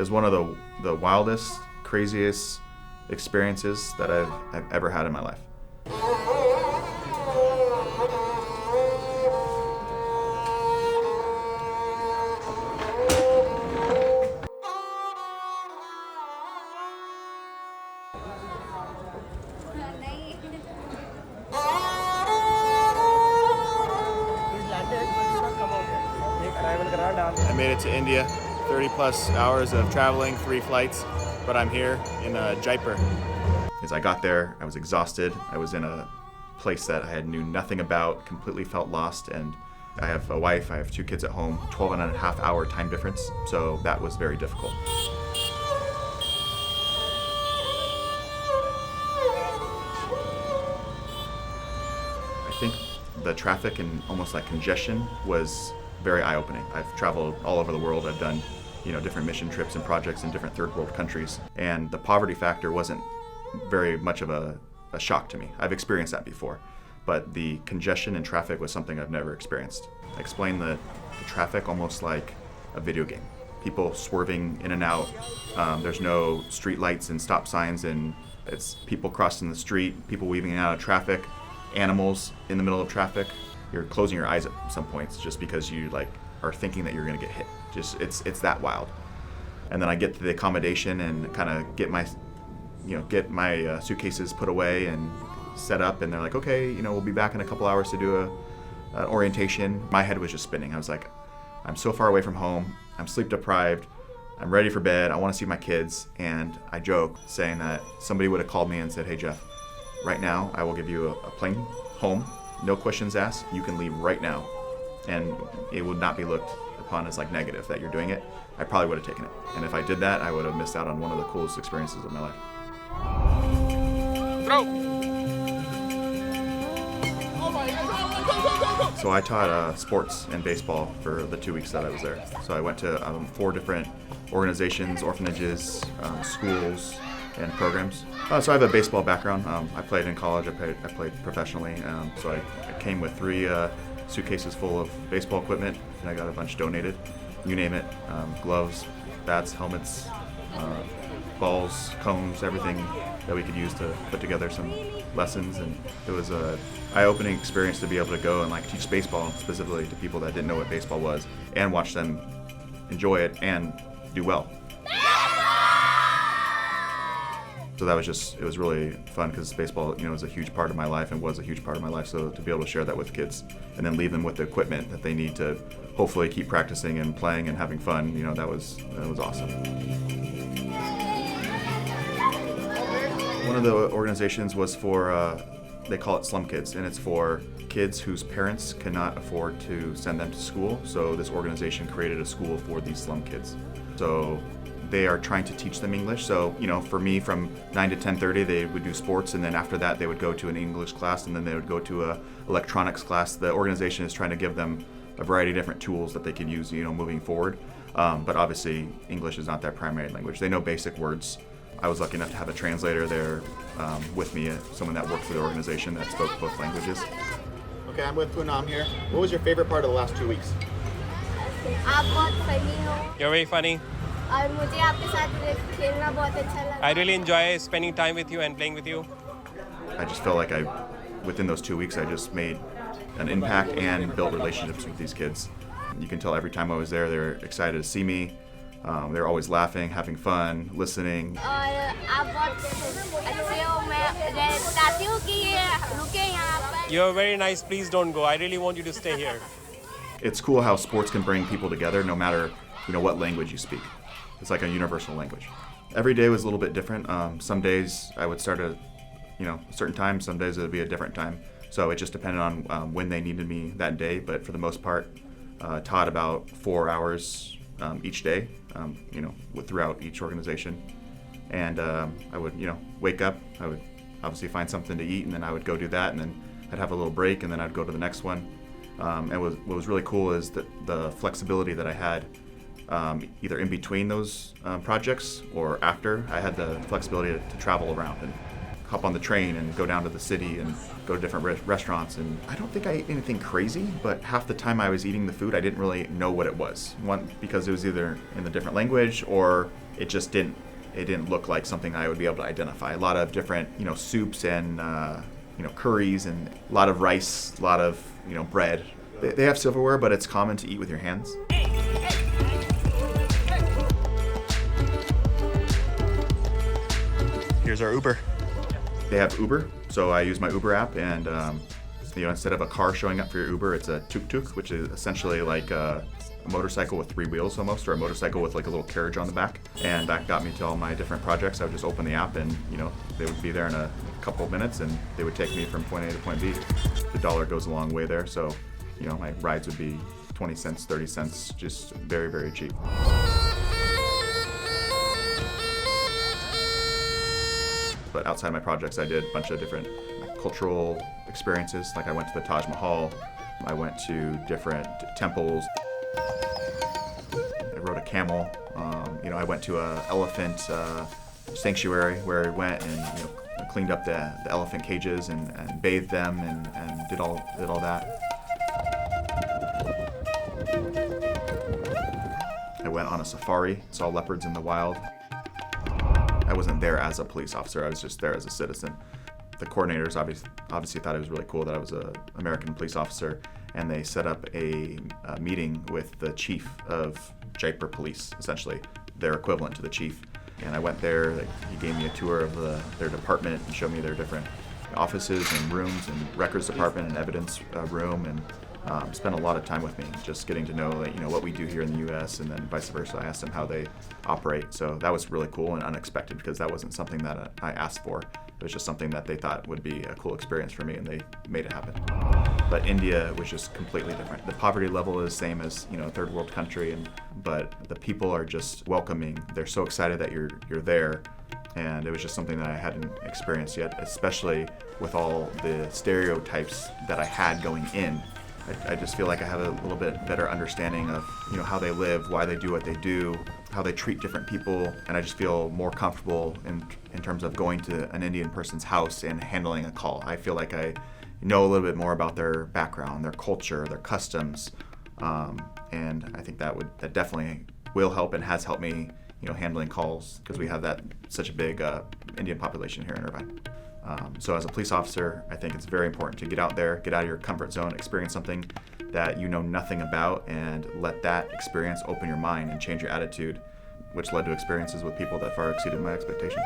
was one of the wildest, craziest experiences that I've ever had in my life. I made it to India, 30 plus hours of traveling, 3 flights, but I'm here in Jaipur. As I got there, I was exhausted. I was in a place that I knew nothing about, completely felt lost, and I have a wife, I have 2 kids at home, 12.5-hour time difference, so that was very difficult. I think the traffic and almost like congestion was very eye-opening. I've traveled all over the world. I've done, different mission trips and projects in different third world countries, and the poverty factor wasn't very much of a shock to me. I've experienced that before, but the congestion and traffic was something I've never experienced. I explained the traffic almost like a video game. People swerving in and out. There's no street lights and stop signs, and it's people crossing the street, people weaving in and out of traffic, animals in the middle of traffic. You're closing your eyes at some points just because you are thinking that you're gonna get hit. Just it's that wild. And then I get to the accommodation and kind of get my suitcases put away and set up, and they're like, okay, we'll be back in a couple hours to do an orientation. My head was just spinning. I was like, I'm so far away from home. I'm sleep deprived. I'm ready for bed. I want to see my kids. And I joke saying that somebody would have called me and said, hey Jeff, right now I will give you a plane home. No questions asked, you can leave right now. And it would not be looked upon as negative that you're doing it. I probably would have taken it. And if I did that, I would have missed out on one of the coolest experiences of my life. So I taught sports and baseball for the 2 weeks that I was there. So I went to 4 different organizations, orphanages, schools, and programs. So I have a baseball background. I played in college. I played professionally. So I came with 3 suitcases full of baseball equipment, and I got a bunch donated. You name it: gloves, bats, helmets, balls, cones, everything that we could use to put together some lessons. And it was a eye-opening experience to be able to go and teach baseball specifically to people that didn't know what baseball was, and watch them enjoy it and do well. So that was it was really fun, because baseball, is a huge part of my life and was a huge part of my life. So to be able to share that with kids and then leave them with the equipment that they need to hopefully keep practicing and playing and having fun, that was awesome. One of the organizations was for, they call it slum kids, and it's for kids whose parents cannot afford to send them to school. So this organization created a school for these slum kids. So they are trying to teach them English. So, for me, from 9 to 10:30, they would do sports, and then after that, they would go to an English class, and then they would go to a electronics class. The organization is trying to give them a variety of different tools that they could use, moving forward. But obviously, English is not their primary language. They know basic words. I was lucky enough to have a translator there with me, someone that worked for the organization that spoke both languages. Okay, I'm with Poonam here. What was your favorite part of the last 2 weeks? You're very funny. I really enjoy spending time with you and playing with you. I just felt like within those 2 weeks, I just made an impact and built relationships with these kids. You can tell every time I was there, they're excited to see me. They're always laughing, having fun, listening. You're very nice. Please don't go. I really want you to stay here. It's cool how sports can bring people together no matter what language you speak. It's like a universal language. Every day was a little bit different. Some days I would start at a certain time. Some days it would be a different time. So it just depended on when they needed me that day. But for the most part, taught about 4 hours each day, throughout each organization. And I would, wake up. I would obviously find something to eat, and then I would go do that, and then I'd have a little break, and then I'd go to the next one. And what was really cool is that the flexibility that I had, either in between those projects or after. I had the flexibility to travel around and hop on the train and go down to the city and go to different restaurants. And I don't think I ate anything crazy, but half the time I was eating the food, I didn't really know what it was. One, because it was either in a different language, or it just didn't look like something I would be able to identify. A lot of different, soups and, curries and a lot of rice, a lot of, bread. They have silverware, but it's common to eat with your hands. Here's our Uber. They have Uber, so I use my Uber app, and instead of a car showing up for your Uber, it's a tuk-tuk, which is essentially like a motorcycle with 3 wheels almost, or a motorcycle with like a little carriage on the back. And that got me to all my different projects. I would just open the app, and they would be there in a couple of minutes, and they would take me from point A to point B. The dollar goes a long way there, so my rides would be 20 cents, 30 cents, just very, very cheap. But outside my projects, I did a bunch of different cultural experiences. Like I went to the Taj Mahal, I went to different temples. I rode a camel. I went to an elephant sanctuary where I went and cleaned up the elephant cages and bathed them and did all that. I went on a safari, saw leopards in the wild. I wasn't there as a police officer, I was just there as a citizen. The coordinators obviously thought it was really cool that I was an American police officer, and they set up a meeting with the chief of Jaipur police, essentially, their equivalent to the chief. And I went there, he gave me a tour of their department and showed me their different offices and rooms and records department and evidence room, and spent a lot of time with me, just getting to know what we do here in the U.S. and then vice versa. I asked them how they operate, so that was really cool and unexpected because that wasn't something that I asked for. It was just something that they thought would be a cool experience for me, and they made it happen. But India was just completely different. The poverty level is the same as a third world country, but the people are just welcoming. They're so excited that you're there, and it was just something that I hadn't experienced yet, especially with all the stereotypes that I had going in. I just feel like I have a little bit better understanding of how they live, why they do what they do, how they treat different people, and I just feel more comfortable in terms of going to an Indian person's house and handling a call. I feel like I know a little bit more about their background, their culture, their customs, and I think that definitely will help and has helped me handling calls because we have such a big Indian population here in Irvine. So as a police officer, I think it's very important to get out there, get out of your comfort zone, experience something that you know nothing about, and let that experience open your mind and change your attitude, which led to experiences with people that far exceeded my expectations.